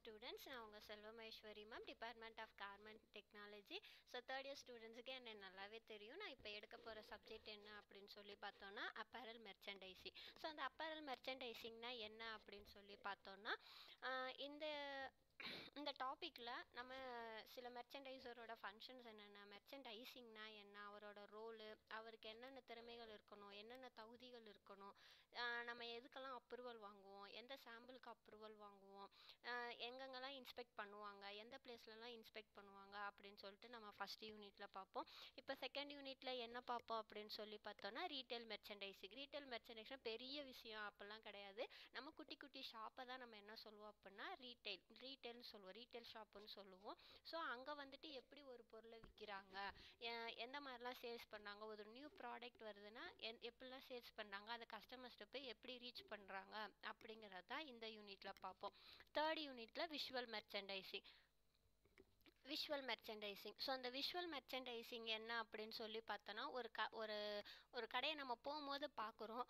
Students. நான் உங்கள் Selvameswari ma'am, department of garment technology. So third year ஸ்டூடெண்ட்ஸுக்கு என்னை நல்லாவே தெரியும். நான் இப்போ எடுக்க போகிற சப்ஜெக்ட் என்ன அப்படின்னு சொல்லி பார்த்தோன்னா அப்பேரல் மெர்ச்சன்டைசிங். ஸோ அந்த அப்பேரல் மெர்ச்சன்டைசிங்னா என்ன அப்படின்னு சொல்லி பார்த்தோன்னா இந்த இந்த டாப்பிக்கில் நம்ம சில மெர்ச்சன்டைசரோட ஃபங்க்ஷன்ஸ் என்னென்ன, மெர்ச்சன்டைசிங்னா என்ன, அவரோட ரோலு, அவருக்கு என்னென்ன திறமைகள் இருக்கணும், என்னென்ன தகுதிகள் இருக்கணும், நம்ம எதுக்கெல்லாம் அப்ரூவல் வாங்குவோம், எந்த சாம்பிளுக்கு அப்ரூவல் வாங்குவோம், எங்கெங்கெல்லாம் இன்ஸ்பெக்ட் பண்ணுவாங்க, எந்த பிளேஸ்லலாம் இன்ஸ்பெக்ட் பண்ணுவாங்க அப்படின்னு சொல்லிட்டு நம்ம ஃபஸ்ட் யூனிட்டில் பார்ப்போம். இப்போ செகண்ட் யூனிட்டில் என்ன பார்ப்போம் அப்படின்னு சொல்லி பார்த்தோன்னா ரீட்டைல் மெர்ச்சன்டைசிங். ரீட்டைல் மெர்ச்சன்டைஸ்னால் பெரிய விஷயம் அப்படிலாம் கிடையாது. நம்ம குட்டி குட்டி ஷாப்பை தான் நம்ம என்ன சொல்லுவோம் அப்படின்னா ரீட்டைல்னு சொல்லுவோம், ரீட்டைல் ஷாப்புன்னு சொல்லுவோம். ஸோ அங்கே வந்துட்டு எப்படி ஒரு பொருளை விற்கிறாங்க, எந்த மாதிரிலாம் சேல்ஸ் பண்ணாங்க, ஒரு நியூ ப்ராடக்ட் வருதுன்னா எப்படிலாம் சேல்ஸ் பண்ணுறாங்க, அதை கஸ்டமர்ஸ்ட்டு போய் எப்படி ரீச் பண்ணுறாங்க அப்படிங்கிறது தான் இந்த யூனிட்டில் பார்ப்போம். தேர்ட் யூனிட்டில் விஷுவல் மெர்ச்சன்டைசிங். ஸோ அந்த விஷுவல் மெர்ச்சன்டைசிங் என்ன அப்படின்னு சொல்லி பார்த்தோன்னா ஒரு கடையை நம்ம போகும்போது பார்க்குறோம்,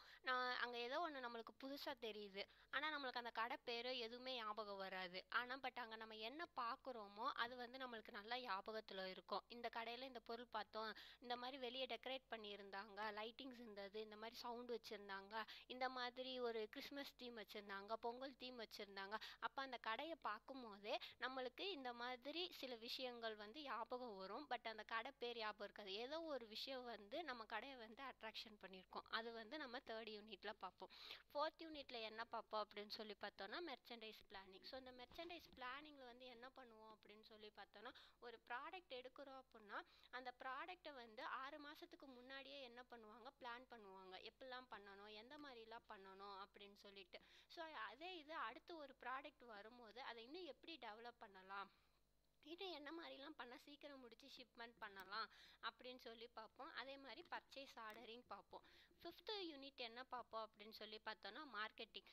அங்கே ஏதோ ஒன்று நம்மளுக்கு புதுசாக தெரியுது, ஆனால் நம்மளுக்கு அந்த கடை பேர் எதுவுமே ஞாபகம் வராது. ஆனால் பட் அங்கே நம்ம என்ன பார்க்குறோமோ அது வந்து நம்மளுக்கு நல்லா ஞாபகத்தில் இருக்கும். இந்த கடையில் இந்த பொருள் பார்த்தோம், இந்த மாதிரி வெளியே டெக்கரேட் பண்ணியிருந்தாங்க, லைட்டிங்ஸ் இருந்தது, இந்த மாதிரி சவுண்டு வச்சுருந்தாங்க, இந்த மாதிரி ஒரு கிறிஸ்மஸ் தீம் வச்சுருந்தாங்க, பொங்கல் தீம் வச்சுருந்தாங்க. அப்போ அந்த கடையை பார்க்கும்போதே நம்மளுக்கு இந்த மாதிரி சில விஷயங்கள் வந்து ஞாபகம் வரும். பட் அந்த கடை பேர் ஞாபகம் இருக்காது. ஏதோ ஒரு விஷயம் வந்து நம்ம கடையை வந்து அட்ராக்ஷன் பண்ணியிருக்கோம். அது வந்து நம்ம தேர்ட் யூனிட்டில் பார்ப்போம். ஃபோர்த் யூனிட்டில் என்ன பார்ப்போம் அப்படின்னு சொல்லி பார்த்தோன்னா மெர்ச்சன்டைஸ் பிளானிங். ஸோ இந்த மெர்ச்சன்டைஸ் பிளானிங்கில் வந்து என்ன பண்ணுவோம் அப்படின்னு சொல்லி பார்த்தோன்னா, ஒரு ப்ராடக்ட் எடுக்கிறோம் அப்படின்னா அந்த ப்ராடக்டை வந்து 6 மாதத்துக்கு முன்னாடியே என்ன பண்ணுவாங்க, பிளான் பண்ணுவாங்க, எப்படிலாம் பண்ணணும், எந்த மாதிரிலாம் பண்ணணும் அப்படின்னு சொல்லிட்டு. ஸோ அதே இது அடுத்து ஒரு ப்ராடக்ட் வரும்போது அதை இன்னும் எப்படி டெவலப் பண்ணலாம், இன்னும் என்ன மாதிரிலாம் பண்ணால் சீக்கிரம் முடித்து ஷிப்மெண்ட் பண்ணலாம் அப்படின்னு சொல்லி பார்ப்போம். அதே மாதிரி பர்ச்சேஸ் ஆர்டரிங் பார்ப்போம். ஃபிஃப்த்து யூனிட் என்ன பார்ப்போம் அப்படின்னு சொல்லி பார்த்தோன்னா மார்க்கெட்டிங்.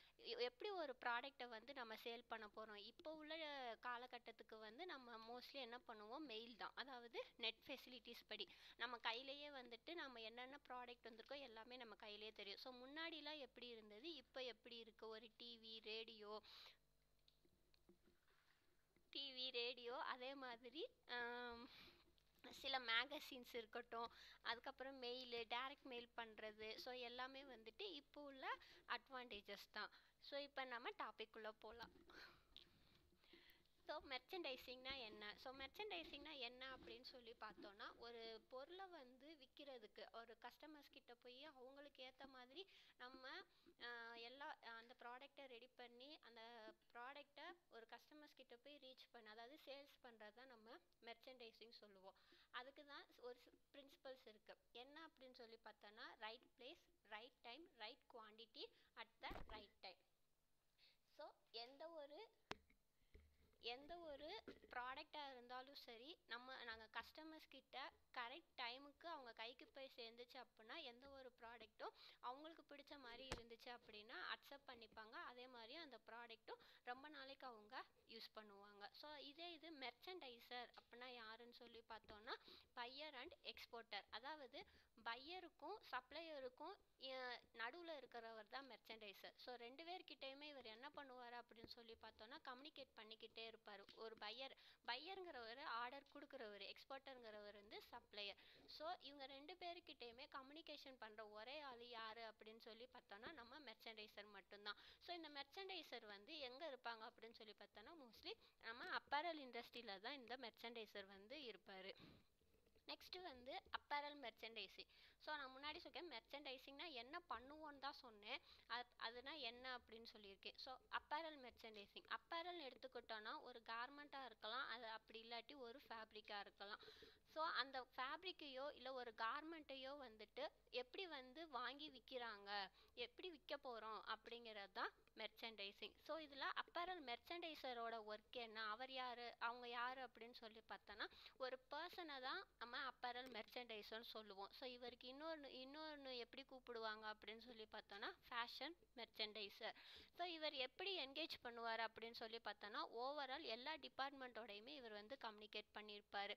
எப்படி ஒரு ப்ராடக்டை வந்து நம்ம சேல் பண்ண போகிறோம். இப்போ உள்ள காலகட்டத்துக்கு வந்து நம்ம மோஸ்ட்லி என்ன பண்ணுவோம், மெயில் தான். அதாவது நெட் ஃபெசிலிட்டிஸ் படி நம்ம கையிலேயே வந்துட்டு நம்ம என்னென்ன ப்ராடக்ட் வந்திருக்கோ எல்லாமே நம்ம கையிலேயே தெரியும். ஸோ முன்னாடிலாம் எப்படி இருந்தது, இப்போ எப்படி இருக்குது, ஒரு டிவி ரேடியோ அதே மாதிரி சில மேகசின்ஸ் இருக்கட்டும், அதுக்கப்புறம் மெயிலு, டைரக்ட் மெயில் பண்ணுறது. ஸோ எல்லாமே வந்துட்டு இப்போ உள்ள அட்வான்டேஜஸ் தான். ஸோ இப்போ நம்ம டாபிக்குள்ளே போகலாம். ஸோ மெர்ச்சன்டைசிங்னா என்ன அப்படின்னு சொல்லி பார்த்தோன்னா, ஒரு பொருளை வந்து விற்கிறதுக்கு ஒரு கஸ்டமர்ஸ் கிட்ட போய் அவங்களுக்கு ஏற்ற மாதிரி நம்ம எல்லா அந்த ப்ராடக்டை ரெடி பண்ணி அந்த ப்ராடக்டை ஒரு கஸ்டமர்ஸ் கிட்ட போய் ரீச் பண்ண, அதாவது சேல்ஸ் பண்ணுறது தான் நம்ம மெர்ச்சன்டைசிங் சொல்லுவோம். அதுக்கு தான் ஒரு பிரின்சிபல்ஸ் இருக்குது. என்ன அப்படின்னு சொல்லி பார்த்தோன்னா, right place, right time, right quantity at the right time. So எந்த ஒரு ப்ராடக்டாக இருந்தாலும் சரி, நாங்கள் கஸ்டமர்ஸ் கிட்ட கரெக்ட் டைமுக்கு அவங்க கைக்கு போய் சேர்ந்துச்சு அப்படின்னா எந்த ஒரு ப்ராடக்ட்டும் அவங்களுக்கு பிடிச்ச மாதிரி இருந்துச்சு அப்படின்னா அக்செப்ட் பண்ணிப்பாங்க. அதே மாதிரி அந்த ப்ராடக்ட்டும் ரொம்ப நாளைக்கு அவங்க யூஸ் பண்ணுவாங்க. ஸோ இது மெர்ச்சன்டைசர் அப்படின்னா யாருன்னு சொல்லி பார்த்தோன்னா பையர் அண்ட் எக்ஸ்போர்ட்டர். அதாவது பையருக்கும் சப்ளையருக்கும் நடுவில் இருக்கிறவர் தான் மெர்ச்சன்டைசர். ஸோ ரெண்டு பேர்கிட்டையுமே இவர் என்ன பண்ணுவார் அப்படின்னு சொல்லி பார்த்தோன்னா கம்யூனிகேட் பண்ணிக்கிட்டே இருப்பார். ஒரு பையருங்கிறவர் ஆர்டர் கொடுக்குறவர், எக்ஸ்போர்ட்டருங்கிறவர் வந்து சப்ளையர். ஸோ இவங்க ரெண்டு பேர்கிட்டையுமே கம்யூனிகேஷன் பண்ணுற ஒரே ஆள் யார் அப்படின்னு சொல்லி பார்த்தோன்னா நம்ம மெர்ச்சன்டைசர் மட்டும்தான். ஸோ இந்த மெர்ச்சன்டைசர் வந்து எங்கே இருப்பாங்க அப்படின்னு சொல்லி பார்த்தோன்னா மோஸ்ட்லி நம்ம அப்பேரல் இண்டஸ்ட்ரியில் தான் இந்த மெர்ச்சன்டைசர் வந்து இருப்பார். நெக்ஸ்ட்டு வந்து அப்பேரல் மெர்ச்சன்டைசிங். ஸோ நான் முன்னாடி சொல்லியிருக்கேன் மெர்ச்சன்டைசிங்னா என்ன பண்ணுவோன்னு தான் சொன்னேன், அதுனா என்ன அப்படின்னு சொல்லியிருக்கேன். ஸோ அப்பேரல் மெர்ச்சன்டைசிங், அப்பேரல்னு எடுத்துக்கிட்டோன்னா ஒரு கார்மெண்ட்டாக இருக்கலாம், அது அப்படி இல்லாட்டி ஒரு ஃபேப்ரிக்காக இருக்கலாம். ஸோ அந்த ஃபேப்ரிக்கையோ இல்லை ஒரு கார்மெண்ட்டையோ வந்துட்டு எப்படி வந்து வாங்கி விற்கிறாங்க, எப்படி விற்க போகிறோம் அப்படிங்கிறது தான் மெர்ச்சன்டைசிங். ஸோ இதில் அப்பேரல் மெர்ச்சன்டைசரோட ஒர்க் என்ன, அவங்க யார் அப்படின்னு சொல்லி பார்த்தோன்னா ஒரு பர்சனை தான் நம்ம அப்பேரல் மெர்ச்சன்டைசர்னு சொல்லுவோம். ஸோ இவருக்கு இன்னொன்று எப்படி கூப்பிடுவாங்க அப்படின்னு சொல்லி பார்த்தோன்னா ஃபேஷன் மெர்ச்சன்டைசர். ஸோ இவர் எப்படி என்கேஜ் பண்ணுவார் அப்படின்னு சொல்லி பார்த்தோன்னா ஓவரால் எல்லா டிபார்ட்மெண்ட்டோடையுமே இவர் வந்து கம்யூனிகேட் பண்ணியிருப்பார்.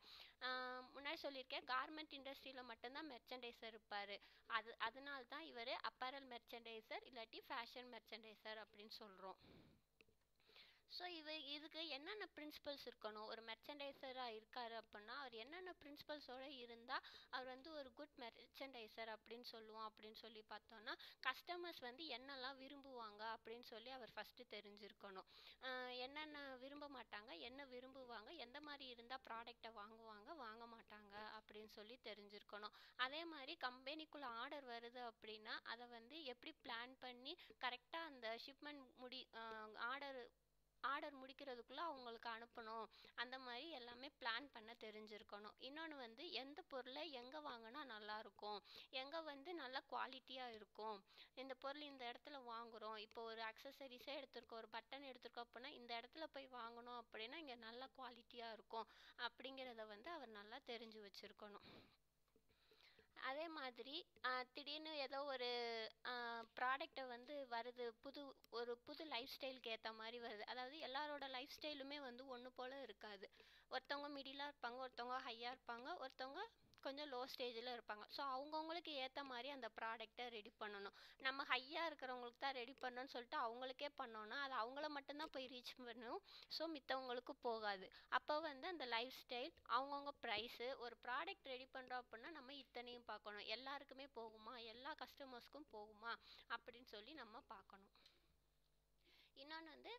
முன்னாடி சொல்லியிருக்கேன் கார்மெண்ட் இண்டஸ்ட்ரியில் மட்டும்தான் மெர்ச்சன்டைசர் இருப்பார். அதனால தான் இவர் அப்பேரல் மெர்ச்சன்டைசர் இல்லாட்டி ஃபேஷன் மெர்ச்சன்டைசர் அப்படின்னு சொல்கிறோம். ஸோ இதுக்கு என்னென்ன பிரின்சிபல்ஸ் இருக்கணும், ஒரு மெர்ச்சன்டைசராக இருக்காரு அப்படின்னா அவர் என்னென்ன பிரின்சிபல்ஸோடு இருந்தால் அவர் வந்து ஒரு குட் மெர்ச்சன்டைசர் அப்படின்னு சொல்லுவோம் அப்படின்னு சொல்லி பார்த்தோன்னா, கஸ்டமர்ஸ் வந்து என்னெல்லாம் விரும்புவாங்க அப்படின்னு சொல்லி அவர் ஃபஸ்ட்டு தெரிஞ்சிருக்கணும். என்னென்ன விரும்ப மாட்டாங்க, என்ன விரும்புவாங்க, எந்த மாதிரி இருந்தால் ப்ராடக்டை வாங்குவாங்க வாங்க மாட்டாங்க அப்படின்னு சொல்லி தெரிஞ்சிருக்கணும். அதே மாதிரி கம்பெனிக்குள்ளே ஆர்டர் வருது அப்படின்னா அதை வந்து எப்படி பிளான் பண்ணி கரெக்டாக அந்த ஷிப்மெண்ட் ஆர்டர் முடிக்கிறதுக்குள்ளே அவங்களுக்கு அனுப்பணும், அந்த மாதிரி எல்லாமே பிளான் பண்ண தெரிஞ்சிருக்கணும். இன்னொன்று வந்து எந்த பொருளை எங்கே வாங்கினா நல்லாயிருக்கும், எங்கே வந்து நல்ல குவாலிட்டியாக இருக்கும், இந்த பொருள் இந்த இடத்துல வாங்குகிறோம், இப்போ ஒரு அக்சசரிஸே எடுத்திருக்கோம், ஒரு பட்டன் எடுத்திருக்கோம் அப்படின்னா இந்த இடத்துல போய் வாங்கணும் அப்படின்னா இங்கே நல்ல குவாலிட்டியாக இருக்கும் அப்படிங்கிறத வந்து அவர் நல்லா தெரிஞ்சு வச்சுருக்கணும். அதே மாதிரி திடீர்னு ஏதோ ஒரு ப்ராடக்டை வந்து வருது, புது லைஃப் ஸ்டைலுக்கு ஏற்ற மாதிரி வருது. அதாவது எல்லாரோட லைஃப் ஸ்டைலுமே வந்து ஒன்று போல் இருக்காது. ஒருத்தவங்க மிடிலாக இருப்பாங்க, ஒருத்தவங்க ஹையாக இருப்பாங்க, ஒருத்தவங்க கொஞ்சம் லோ ஸ்டேஜில் இருப்பாங்க. ஸோ அவங்கவுங்களுக்கு ஏற்ற மாதிரி அந்த ப்ராடக்டை ரெடி பண்ணணும். நம்ம ஹையாக இருக்கிறவங்களுக்கு தான் ரெடி பண்ணணும்னு சொல்லிட்டு அவங்களுக்கே பண்ணோன்னா அது அவங்கள மட்டும்தான் போய் ரீச் பண்ணும். ஸோ மித்தவங்களுக்கு போகாது. அப்போ வந்து அந்த லைஃப் ஸ்டைல், அவங்கவுங்க ப்ரைஸு, ஒரு ப்ராடக்ட் ரெடி பண்ணுறோம் அப்படின்னா நம்ம இத்தனையும் பார்க்கணும். எல்லாருக்குமே போகுமா, எல்லா கஸ்டமர்ஸ்க்கும் போகுமா அப்படின்னு சொல்லி நம்ம பார்க்கணும். இன்னொன்று வந்து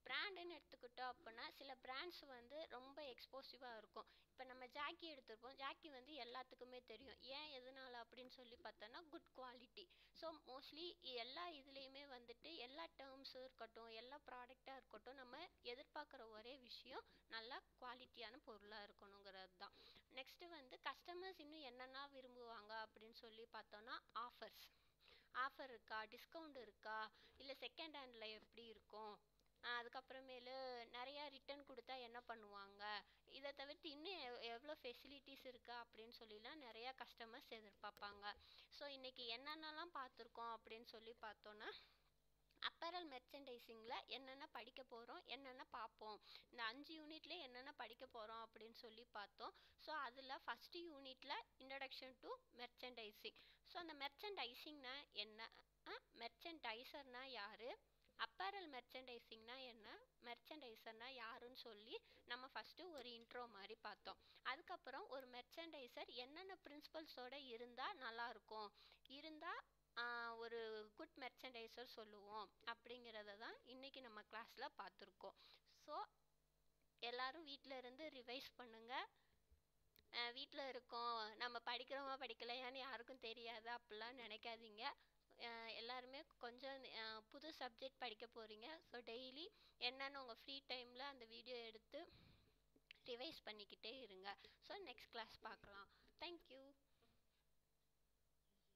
பிராண்டுன்னு எடுத்துக்கிட்டோம் அப்படின்னா சில பிராண்ட்ஸ் வந்து ரொம்ப எக்ஸ்போசிவாக இருக்கும். இப்போ நம்ம ஜாக்கி எடுத்துருப்போம், ஜாக்கி வந்து எல்லாத்துக்குமே தெரியும். ஏன் எதனால அப்படின்னு சொல்லி பார்த்தோன்னா குட் குவாலிட்டி. ஸோ மோஸ்ட்லி எல்லா இதுலேயுமே வந்துட்டு எல்லா டேர்ம்ஸும் இருக்கட்டும், எல்லா ப்ராடக்டாக இருக்கட்டும், நம்ம எதிர்பார்க்குற ஒரே விஷயம் நல்லா குவாலிட்டியான பொருளாக இருக்கணுங்கிறது தான். நெக்ஸ்ட்டு வந்து கஸ்டமர்ஸ் இன்னும் என்னென்ன விரும்புவாங்க அப்படின்னு சொல்லி பார்த்தோன்னா ஆஃபர் இருக்கா, டிஸ்கவுண்ட் இருக்கா, இல்லை செகண்ட் ஹேண்டில் எப்படி இருக்கும், அதுக்கப்புறமேலு நிறையா ரிட்டன் கொடுத்தா என்ன பண்ணுவாங்க, இதை தவிர்த்து இன்னும் எவ்வளோ ஃபெசிலிட்டிஸ் இருக்கா அப்படின்னு சொல்லிலாம் நிறையா கஸ்டமர்ஸ் எதிர்பார்ப்பாங்க. ஸோ இன்றைக்கி என்னென்னலாம் பார்த்துருக்கோம் அப்படின்னு சொல்லி பார்த்தோன்னா, அப்பரல் மெர்ச்சன்டைசிங்கில் என்னென்ன படிக்க போகிறோம், என்னென்ன பார்ப்போம், இந்த 5 யூனிட்லேயே என்னென்ன படிக்க போகிறோம் அப்படின்னு சொல்லி பார்த்தோம். ஸோ அதில் ஃபஸ்ட்டு யூனிட்டில் இன்ட்ரடக்ஷன் டு மெர்ச்சன்டைசிங். ஸோ அந்த மெர்ச்சன்டைசிங்னா என்ன, மெர்ச்சன்டைசர்னா யார், அப்பரல் மெர்ச்சன்டைசிங்னா என்ன, மெர்ச்சன்டைசர்னா யாருன்னு சொல்லி நம்ம ஃபஸ்ட்டு ஒரு இன்ட்ரோ மாதிரி பார்த்தோம். அதுக்கப்புறம் ஒரு மெர்ச்சன்டைசர் என்னென்ன பிரின்சிபல்ஸோடு இருந்தால் நல்லாயிருக்கும், இருந்தால் ஒரு குட் மெர்ச்சன்டைசர் சொல்லுவோம் அப்படிங்கிறத தான் இன்றைக்கி நம்ம கிளாஸில் பார்த்துருக்கோம். ஸோ எல்லோரும் வீட்டில் இருந்து ரிவைஸ் பண்ணுங்கள். வீட்டில் இருக்கோம், நம்ம படிக்கிறோமா படிக்கலையான்னு யாருக்கும் தெரியாது அப்படிலாம் நினைக்காதீங்க. எல்லாருமே கொஞ்சம் புது சப்ஜெக்ட் படிக்க போகிறீங்க. ஸோ டெய்லி என்னென்னு உங்கள் ஃப்ரீ டைமில் அந்த வீடியோ எடுத்து ரிவைஸ் பண்ணிக்கிட்டே இருங்க. ஸோ நெக்ஸ்ட் கிளாஸ் பார்க்கலாம்.